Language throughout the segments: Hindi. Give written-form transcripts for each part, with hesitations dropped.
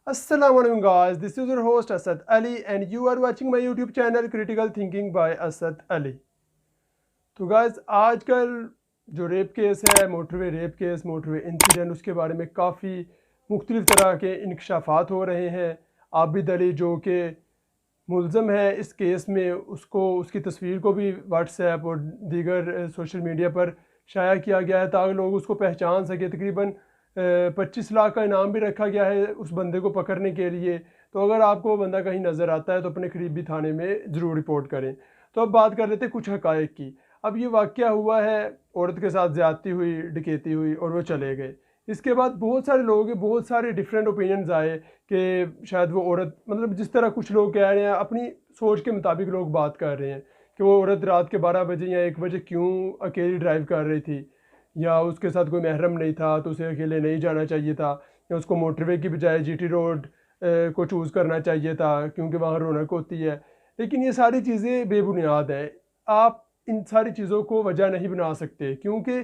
Assalamualaikum guys, this is your host Asad Ali and you are watching my YouTube channel Critical Thinking by Asad Ali। तो गाइस आजकल जो रेप केस है, motorway rape case, motorway incident, उसके बारे में काफ़ी मुख्तलिफ तरह के इंकशाफात हो रहे हैं। आबिद अली जो कि मुलज़म है इस केस में, उसकी तस्वीर को भी व्हाट्सएप और दीगर सोशल मीडिया पर शाया किया गया है ताकि लोग उसको पहचान सके। तकरीबन 25 लाख का इनाम भी रखा गया है उस बंदे को पकड़ने के लिए। तो अगर आपको वो बंदा कहीं नज़र आता है तो अपने करीबी थाने में ज़रूर रिपोर्ट करें। तो अब बात कर लेते हैं कुछ हक़ाइक़ की। अब ये वाक़या हुआ है, औरत के साथ ज़्यादती हुई, डकैती हुई और वो चले गए। इसके बाद बहुत सारे लोग हैं, बहुत सारे डिफरेंट ओपिनियंस आए कि शायद वो औरत, मतलब जिस तरह कुछ लोग कह रहे हैं, अपनी सोच के मुताबिक लोग बात कर रहे हैं कि वो औरत रात के 12 बजे या 1 बजे क्यों अकेली ड्राइव कर रही थी, या उसके साथ कोई महरम नहीं था तो उसे अकेले नहीं जाना चाहिए था, या उसको मोटरवे की बजाय जीटी रोड को चूज़ करना चाहिए था क्योंकि वहाँ रौनक होती है। लेकिन ये सारी चीज़ें बेबुनियाद हैं। आप इन सारी चीज़ों को वजह नहीं बना सकते क्योंकि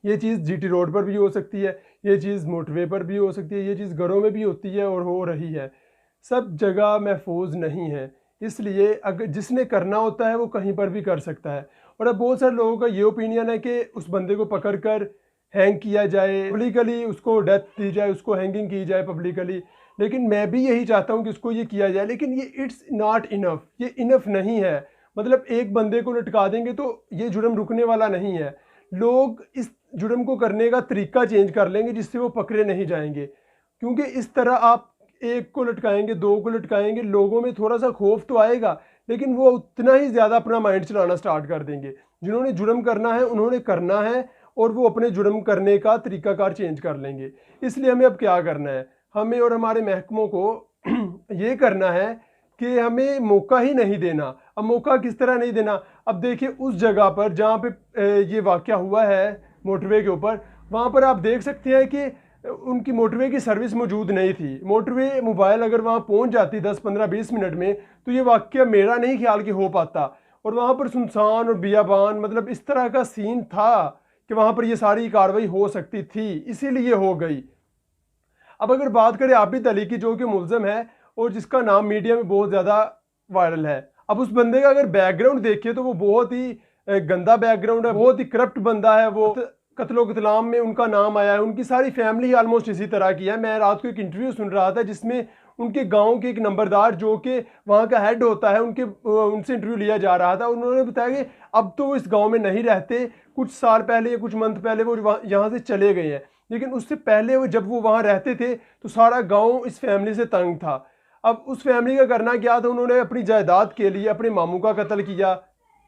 ये चीज़ जीटी रोड पर भी हो सकती है, ये चीज़ मोटरवे पर भी हो सकती है, ये चीज़ घरों में भी होती है और हो रही है। सब जगह महफूज नहीं है, इसलिए अगर जिसने करना होता है वो कहीं पर भी कर सकता है। और अब बहुत सारे लोगों का ये ओपिनियन है कि उस बंदे को पकड़ कर हैंग किया जाए, पब्लिकली उसको डेथ दी जाए, उसको हैंगिंग की जाए पब्लिकली। लेकिन मैं भी यही चाहता हूँ कि उसको ये किया जाए, लेकिन ये इट्स नॉट इनफ, ये इनफ नहीं है। मतलब एक बंदे को लटका देंगे तो ये जुर्म रुकने वाला नहीं है। लोग इस जुर्म को करने का तरीका चेंज कर लेंगे जिससे वो पकड़े नहीं जाएंगे, क्योंकि इस तरह आप एक को लटकाएंगे, 2 को लटकाएंगे, लोगों में थोड़ा सा खौफ तो आएगा, लेकिन वो उतना ही ज़्यादा अपना माइंड चलाना स्टार्ट कर देंगे। जिन्होंने जुर्म करना है उन्होंने करना है और वो अपने जुर्म करने का तरीकाकार चेंज कर लेंगे। इसलिए हमें अब क्या करना है, हमें और हमारे महकमों को ये करना है कि हमें मौका ही नहीं देना। अब मौका किस तरह नहीं देना, अब देखिए उस जगह पर जहाँ पे ये वाक़या हुआ है मोटरवे के ऊपर, वहाँ पर आप देख सकते हैं कि उनकी मोटरवे की सर्विस मौजूद नहीं थी। मोटरवे मोबाइल अगर वहाँ पहुँच जाती 10, 15, 20 मिनट में तो ये वाक़या मेरा नहीं ख्याल कि हो पाता। और वहाँ पर सुनसान और बियाबान, मतलब इस तरह का सीन था कि वहाँ पर ये सारी कार्रवाई हो सकती थी, इसीलिए हो गई। अब अगर बात करें आबिद अली की, जो कि मुलज़म है और जिसका नाम मीडिया में बहुत ज़्यादा वायरल है, अब उस बंदे का अगर बैकग्राउंड देखिए तो वो बहुत ही गंदा बैकग्राउंड है, बहुत ही करप्ट बंदा है। वो कत्लो कतलाम में उनका नाम आया है, उनकी सारी फैमिली ऑलमोस्ट इसी तरह की है। मैं रात को एक इंटरव्यू सुन रहा था जिसमें उनके गांव के एक नंबरदार जो कि वहाँ का हेड होता है, उनसे इंटरव्यू लिया जा रहा था। उन्होंने बताया कि अब तो वो इस गांव में नहीं रहते, कुछ साल पहले या कुछ मंथ पहले वो यहाँ से चले गए हैं, लेकिन उससे पहले वो जब वो वहाँ रहते थे तो सारा गाँव इस फैमिली से तंग था। अब उस फैमिली का करना क्या था, उन्होंने अपनी जायदाद के लिए अपने मामू का कत्ल किया,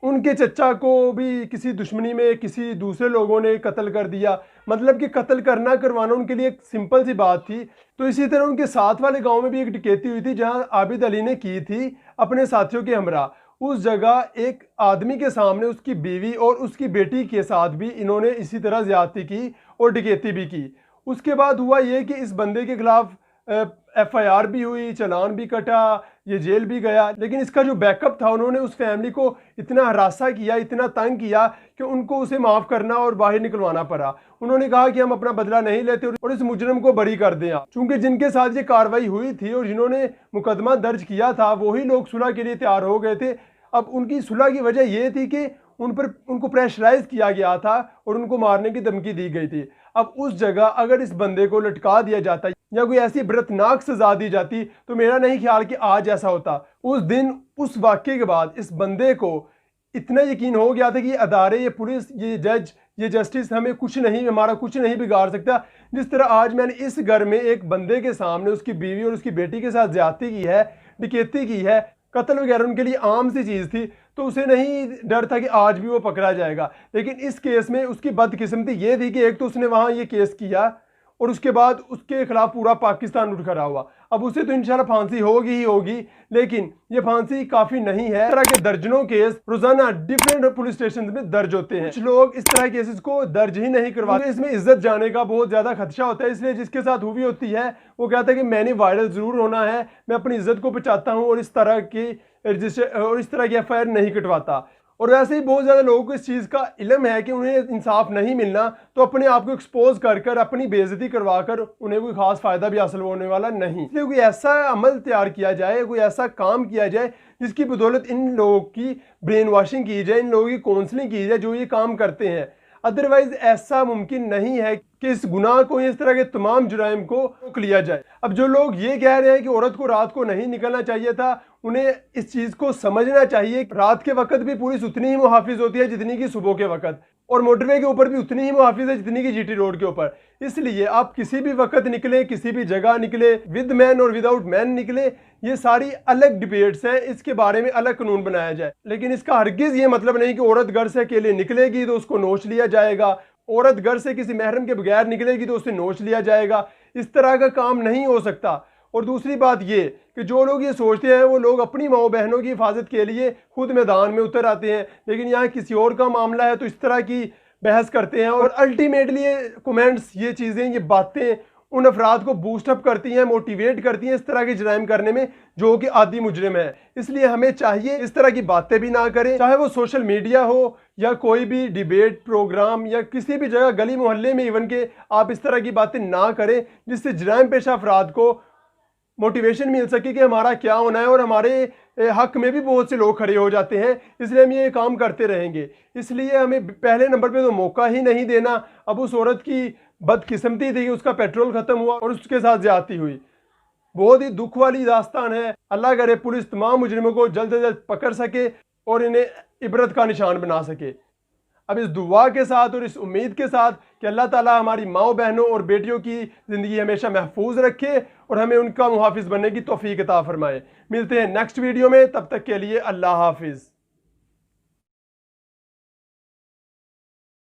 उनके चचा को भी किसी दुश्मनी में किसी दूसरे लोगों ने कत्ल कर दिया। मतलब कि कत्ल करना करवाना उनके लिए एक सिंपल सी बात थी। तो इसी तरह उनके साथ वाले गांव में भी एक डकैती हुई थी जहां आबिद अली ने की थी अपने साथियों के हमरा। उस जगह एक आदमी के सामने उसकी बीवी और उसकी बेटी के साथ भी इन्होंने इसी तरह ज्यादती की और डकैती भी की। उसके बाद हुआ ये कि इस बंदे के खिलाफ FIR भी हुई, चालान भी कटा, ये जेल भी गया। लेकिन इसका जो बैकअप था, उन्होंने उस फैमिली को इतना हरासा किया, इतना तंग किया कि उनको उसे माफ़ करना और बाहर निकलवाना पड़ा। उन्होंने कहा कि हम अपना बदला नहीं लेते और इस मुजरिम को बरी कर दें। चूंकि जिनके साथ ये कार्रवाई हुई थी और जिन्होंने मुकदमा दर्ज किया था वही लोग सुलह के लिए तैयार हो गए थे। अब उनकी सुलह की वजह यह थी कि उनको प्रेशराइज किया गया था और उनको मारने की धमकी दी गई थी। अब उस जगह अगर इस बंदे को लटका दिया जाता या कोई ऐसी बरतनाक सजा दी जाती तो मेरा नहीं ख्याल कि आज ऐसा होता। उस दिन उस वाक्य के बाद इस बंदे को इतना यकीन हो गया था कि ये अदारे, ये पुलिस, ये जज, ये जस्टिस हमें कुछ नहीं, हमारा कुछ नहीं बिगाड़ सकता। जिस तरह आज मैंने इस घर में एक बंदे के सामने उसकी बीवी और उसकी बेटी के साथ ज्यादती की है, डकैती की है, कत्ल वगैरह उनके लिए आम सी चीज़ थी, तो उसे नहीं डर था कि आज भी वो पकड़ा जाएगा। लेकिन इस केस में उसकी बदकिस्मती ये थी कि एक तो उसने वहाँ ये केस किया और उसके बाद उसके खिलाफ पूरा पाकिस्तान उठ खड़ा हुआ। अब उसे तो इंशाल्लाह फांसी होगी ही होगी, लेकिन ये फांसी काफ़ी नहीं है। इस तरह के दर्जनों केस रोजाना डिफरेंट पुलिस स्टेशन में दर्ज होते हैं। कुछ लोग इस तरह केसेस को दर्ज ही नहीं करवाते, इसमें इज्जत जाने का बहुत ज़्यादा खदशा होता है। इसलिए जिसके साथ हुई होती है वो कहता है कि मैंने वायरल ज़रूर होना है, मैं अपनी इज्जत को बचाता हूँ और इस तरह की FIR नहीं कटवाता। और वैसे ही बहुत ज़्यादा लोगों को इस चीज़ का इल्म है कि उन्हें इंसाफ नहीं मिलना, तो अपने आप को एक्सपोज कर कर अपनी बेइज्जती करवा कर उन्हें कोई खास फ़ायदा भी हासिल होने वाला नहीं। इसलिए कोई ऐसा अमल तैयार किया जाए, कोई ऐसा काम किया जाए जिसकी बदौलत इन लोगों की ब्रेन वॉशिंग की जाए, इन लोगों की काउंसलिंग की जाए जो ये काम करते हैं। अदरवाइज ऐसा मुमकिन नहीं है कि इस गुनाह को, इस तरह के तमाम जुराइम को रोक लिया जाए। अब जो लोग ये कह रहे हैं कि औरत को रात को नहीं निकलना चाहिए था, उन्हें इस चीज़ को समझना चाहिए। रात के वक्त भी पुलिस उतनी ही मुहाफिज होती है जितनी की सुबह के वक्त, और मोटरवे के ऊपर भी उतनी ही मुहाफिज है जितनी की जीटी रोड के ऊपर। इसलिए आप किसी भी वक्त निकले, किसी भी जगह निकले, विद मैन और विदाउट मैन निकले, ये सारी अलग डिबेट्स हैं, इसके बारे में अलग कानून बनाया जाए। लेकिन इसका हरगिज़ ये मतलब नहीं कि औरत घर से अकेले निकलेगी तो उसको नोच लिया जाएगा, औरत घर से किसी महरम के बगैर निकलेगी तो उसे नोच लिया जाएगा। इस तरह का काम नहीं हो सकता। और दूसरी बात ये कि जो लोग ये सोचते हैं वो लोग अपनी माओ बहनों की हिफाजत के लिए खुद मैदान में उतर आते हैं, लेकिन यहाँ किसी और का मामला है तो इस तरह की बहस करते हैं। और अल्टीमेटली ये कमेंट्स, ये चीज़ें, ये बातें उन अफराद को बूस्टअप करती हैं, मोटिवेट करती हैं इस तरह के जराइम करने में जो कि आदि मुजरिम है। इसलिए हमें चाहिए इस तरह की बातें भी ना करें, चाहे वो सोशल मीडिया हो या कोई भी डिबेट प्रोग्राम या किसी भी जगह गली मोहल्ले में इवन के आप इस तरह की बातें ना करें जिससे जराइम पेशा अफराद को मोटिवेशन मिल सके कि हमारा क्या होना है। और हमारे हक में भी बहुत से लोग खड़े हो जाते हैं, इसलिए हम ये काम करते रहेंगे। इसलिए हमें पहले नंबर पे तो मौका ही नहीं देना। अब उस औरत की बदकिस्मती थी, उसका पेट्रोल ख़त्म हुआ और उसके साथ ज्यादती हुई। बहुत ही दुख वाली दास्तान है। अल्लाह करे पुलिस तमाम मुजरिमों को जल्द से जल्द पकड़ सके और इन्हें इबरत का निशान बना सके। अब इस दुआ के साथ और इस उम्मीद के साथ कि अल्लाह ताला हमारी माओ बहनों और बेटियों की ज़िंदगी हमेशा महफूज रखे और हमें उनका मुहाफिज बनने की तौफीक अता फरमाए। मिलते हैं नेक्स्ट वीडियो में, तब तक के लिए अल्लाह हाफिज़।